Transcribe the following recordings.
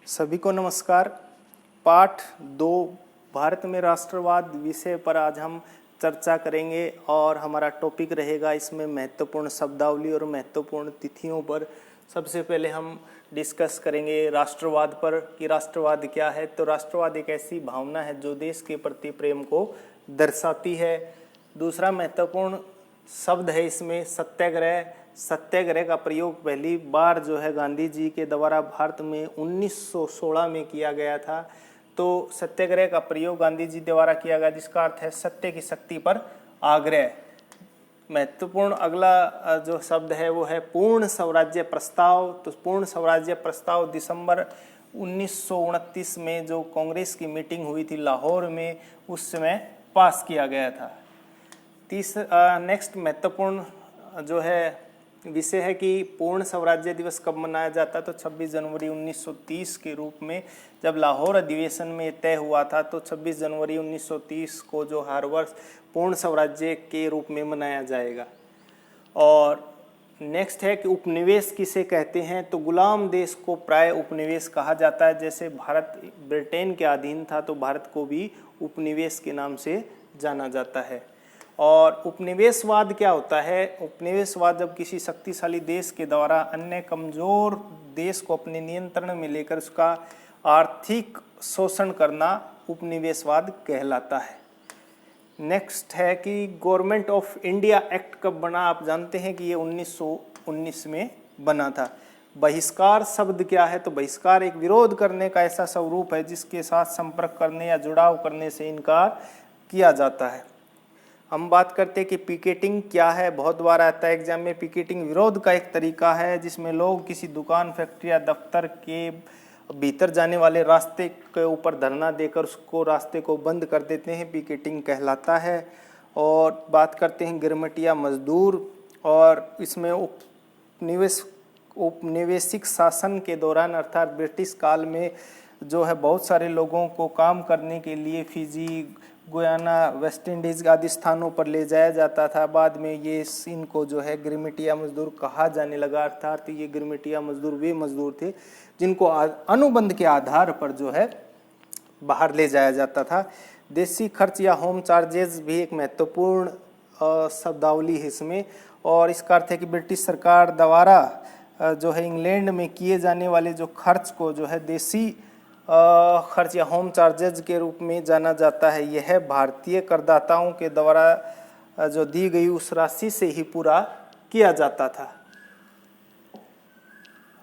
सभी को नमस्कार। पाठ 2 भारत में राष्ट्रवाद विषय पर आज हम चर्चा करेंगे और हमारा टॉपिक रहेगा इसमें महत्वपूर्ण शब्दावली और महत्वपूर्ण तिथियों पर। सबसे पहले हम डिस्कस करेंगे राष्ट्रवाद पर कि राष्ट्रवाद क्या है। तो राष्ट्रवाद एक ऐसी भावना है जो देश के प्रति प्रेम को दर्शाती है। दूसरा महत्वपूर्ण शब्द है इसमें सत्याग्रह। सत्याग्रह का प्रयोग पहली बार जो है गांधी जी के द्वारा भारत में 1916 में किया गया था। तो सत्याग्रह का प्रयोग गांधी जी द्वारा किया गया, जिसका अर्थ है सत्य की शक्ति पर आग्रह। महत्वपूर्ण अगला जो शब्द है वो है पूर्ण स्वराज्य प्रस्ताव। तो पूर्ण स्वराज्य प्रस्ताव दिसंबर 1929 में जो कांग्रेस की मीटिंग हुई थी लाहौर में, उस समय पास किया गया था। नेक्स्ट महत्वपूर्ण जो है विषय है कि पूर्ण स्वराज्य दिवस कब मनाया जाता है। तो 26 जनवरी 1930 के रूप में जब लाहौर अधिवेशन में तय हुआ था, तो 26 जनवरी 1930 को जो हर वर्ष पूर्ण स्वराज्य के रूप में मनाया जाएगा। और नेक्स्ट है कि उपनिवेश किसे कहते हैं। तो गुलाम देश को प्राय उपनिवेश कहा जाता है। जैसे भारत ब्रिटेन के अधीन था तो भारत को भी उपनिवेश के नाम से जाना जाता है। और उपनिवेशवाद क्या होता है। उपनिवेशवाद जब किसी शक्तिशाली देश के द्वारा अन्य कमजोर देश को अपने नियंत्रण में लेकर उसका आर्थिक शोषण करना उपनिवेशवाद कहलाता है। नेक्स्ट है कि गवर्नमेंट ऑफ इंडिया एक्ट कब बना। आप जानते हैं कि ये 1919 में बना था। बहिष्कार शब्द क्या है। तो बहिष्कार एक विरोध करने का ऐसा स्वरूप है जिसके साथ संपर्क करने या जुड़ाव करने से इनकार किया जाता है। हम बात करते हैं कि पिकेटिंग क्या है। बहुत बार आता है एग्जाम में। पिकेटिंग विरोध का एक तरीका है जिसमें लोग किसी दुकान, फैक्ट्री या दफ्तर के भीतर जाने वाले रास्ते के ऊपर धरना देकर उसको रास्ते को बंद कर देते हैं। पिकेटिंग कहलाता है। और बात करते हैं गिरमिटिया मजदूर। और इसमें उपनिवेशिक शासन के दौरान अर्थात ब्रिटिश काल में जो है बहुत सारे लोगों को काम करने के लिए फिजी, गुयाना, वेस्ट इंडीज आदि स्थानों पर ले जाया जाता था। बाद में ये इनको जो है गिरमिटिया मजदूर कहा जाने लगा। अर्थात ये गिरमिटिया मजदूर वे मजदूर थे जिनको अनुबंध के आधार पर जो है बाहर ले जाया जाता था। देशी खर्च या होम चार्जेस भी एक महत्वपूर्ण शब्दावली है इसमें। और इसका अर्थ है कि ब्रिटिश सरकार द्वारा जो है इंग्लैंड में किए जाने वाले जो खर्च को जो है देशी खर्च या होम चार्जेज के रूप में जाना जाता है। यह भारतीय करदाताओं के द्वारा जो दी गई उस राशि से ही पूरा किया जाता था।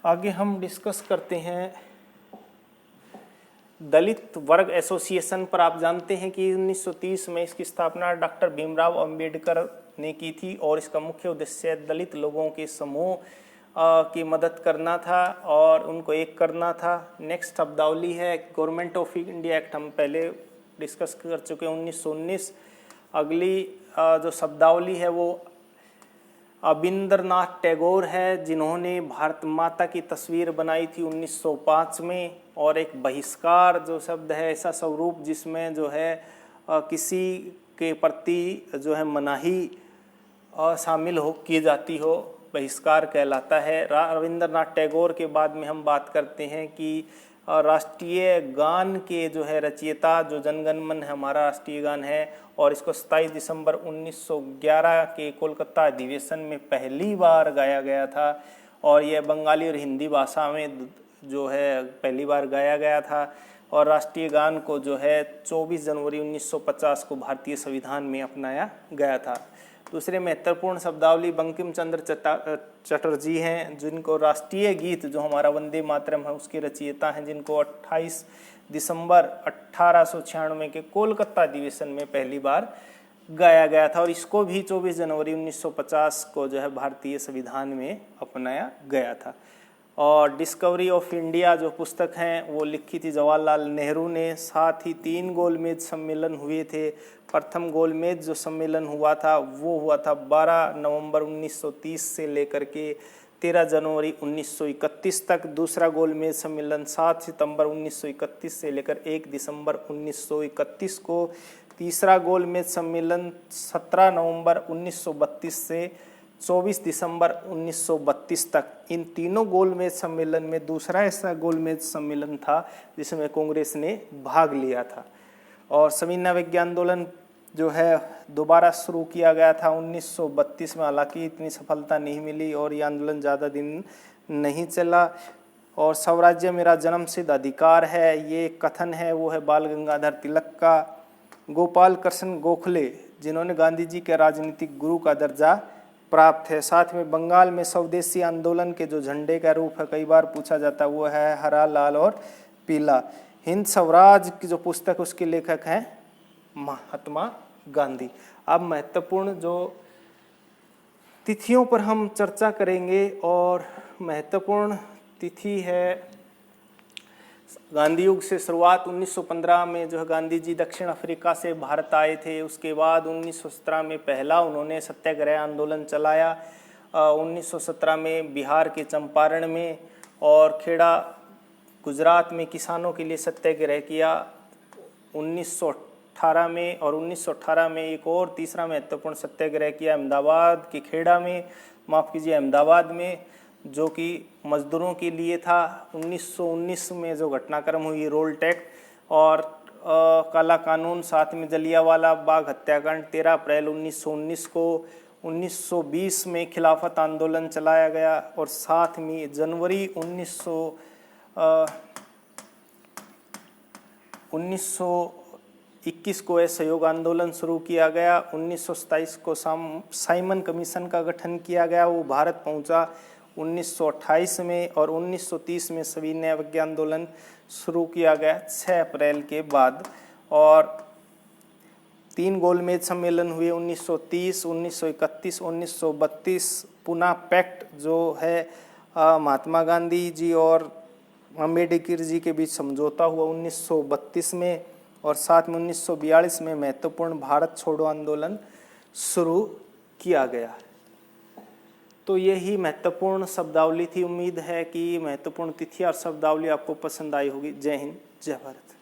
आगे हम डिस्कस करते हैं दलित वर्ग एसोसिएशन पर। आप जानते हैं कि 1930 में इसकी स्थापना डॉक्टर भीमराव अंबेडकर ने की थी और इसका मुख्य उद्देश्य दलित लोगों के समूह की मदद करना था और उनको एक करना था। नेक्स्ट शब्दावली है गवर्नमेंट ऑफ इंडिया एक्ट। हम पहले डिस्कस कर चुके हैं 1919। अगली जो शब्दावली है वो अबिंद्रनाथ टैगोर है जिन्होंने भारत माता की तस्वीर बनाई थी 1905 में। और एक बहिष्कार जो शब्द है ऐसा स्वरूप जिसमें जो है किसी के प्रति जो है मनाही शामिल हो की जाती हो, बहिष्कार कहलाता है। रविंद्रनाथ टैगोर के बाद में हम बात करते हैं कि राष्ट्रीय गान के जो है रचयिता जो जनगण मन है हमारा राष्ट्रीय गान है और इसको 27 दिसंबर 1911 के कोलकाता अधिवेशन में पहली बार गाया गया था। और यह बंगाली और हिंदी भाषा में जो है पहली बार गाया गया था। और राष्ट्रीय गान को जो है 24 जनवरी 1950 को भारतीय संविधान में अपनाया गया था। दूसरे महत्वपूर्ण शब्दावली बंकिम चंद्र चटर्जी हैं जिनको राष्ट्रीय गीत जो हमारा वंदे मातरम है उसके रचयिता हैं, जिनको 28 दिसंबर 1896 के कोलकाता अधिवेशन में पहली बार गाया गया था। और इसको भी 24 जनवरी 1950 को जो है भारतीय संविधान में अपनाया गया था। और डिस्कवरी ऑफ इंडिया जो पुस्तक हैं वो लिखी थी जवाहरलाल नेहरू ने। साथ ही 3 गोलमेज सम्मेलन हुए थे। प्रथम गोलमेज जो सम्मेलन हुआ था वो हुआ था 12 नवंबर 1930 से लेकर के 13 जनवरी 1931 तक। दूसरा गोलमेज सम्मेलन 7 सितंबर 1931 से लेकर 1 दिसंबर 1931 को। तीसरा गोलमेज सम्मेलन 17 नवंबर 1932 से 24 दिसंबर 1932 तक। इन तीनों गोलमेज सम्मेलन में दूसरा ऐसा गोलमेज सम्मेलन था जिसमें कांग्रेस ने भाग लिया था। और सविनय अवज्ञा आंदोलन जो है दोबारा शुरू किया गया था 1932 में, हालांकि इतनी सफलता नहीं मिली और ये आंदोलन ज़्यादा दिन नहीं चला। और स्वराज्य मेरा जन्मसिद्ध अधिकार है, ये कथन है वो है बाल गंगाधर तिलक का। गोपाल कृष्ण गोखले जिन्होंने गांधी जी के राजनीतिक गुरु का दर्जा प्राप्त है। साथ में बंगाल में स्वदेशी आंदोलन के जो झंडे का रूप है, कई बार पूछा जाता है, वो है हरा, लाल और पीला। हिंद स्वराज की जो पुस्तक उसके लेखक हैं महात्मा गांधी। अब महत्वपूर्ण जो तिथियों पर हम चर्चा करेंगे और महत्वपूर्ण तिथि है गांधी युग से शुरुआत 1915 में जो है गांधी जी दक्षिण अफ्रीका से भारत आए थे। उसके बाद 1917 में पहला उन्होंने सत्याग्रह आंदोलन चलाया, 1917 में बिहार के चंपारण में, और खेड़ा गुजरात में किसानों के लिए सत्याग्रह किया 1918 में। और 1918 में एक और तीसरा महत्वपूर्ण सत्याग्रह किया अहमदाबाद के खेड़ा में, माफ़ कीजिए अहमदाबाद में, जो कि मजदूरों के लिए था। 1919 में जो घटनाक्रम हुई रोलटेक और काला कानून, साथ में जलियांवाला बाग हत्याकांड 13 अप्रैल 1919 को। 1920 में खिलाफत आंदोलन चलाया गया और साथ में जनवरी 1921 को असहयोग आंदोलन शुरू किया गया। 1927 को साइमन कमीशन का गठन किया गया, वो भारत पहुंचा 1928 में। और 1930 में सविनय अवज्ञा आंदोलन शुरू किया गया 6 अप्रैल के बाद। और 3 गोलमेज सम्मेलन हुए 1930, 1931, 1932। पुना पैक्ट जो है महात्मा गांधी जी और अम्बेडकर जी के बीच समझौता हुआ 1932 में। और साथ में 1942 में महत्वपूर्ण भारत छोड़ो आंदोलन शुरू किया गया। तो यही महत्वपूर्ण शब्दावली थी। उम्मीद है कि महत्वपूर्ण तिथि और शब्दावली आपको पसंद आई होगी। जय हिंद, जय भारत।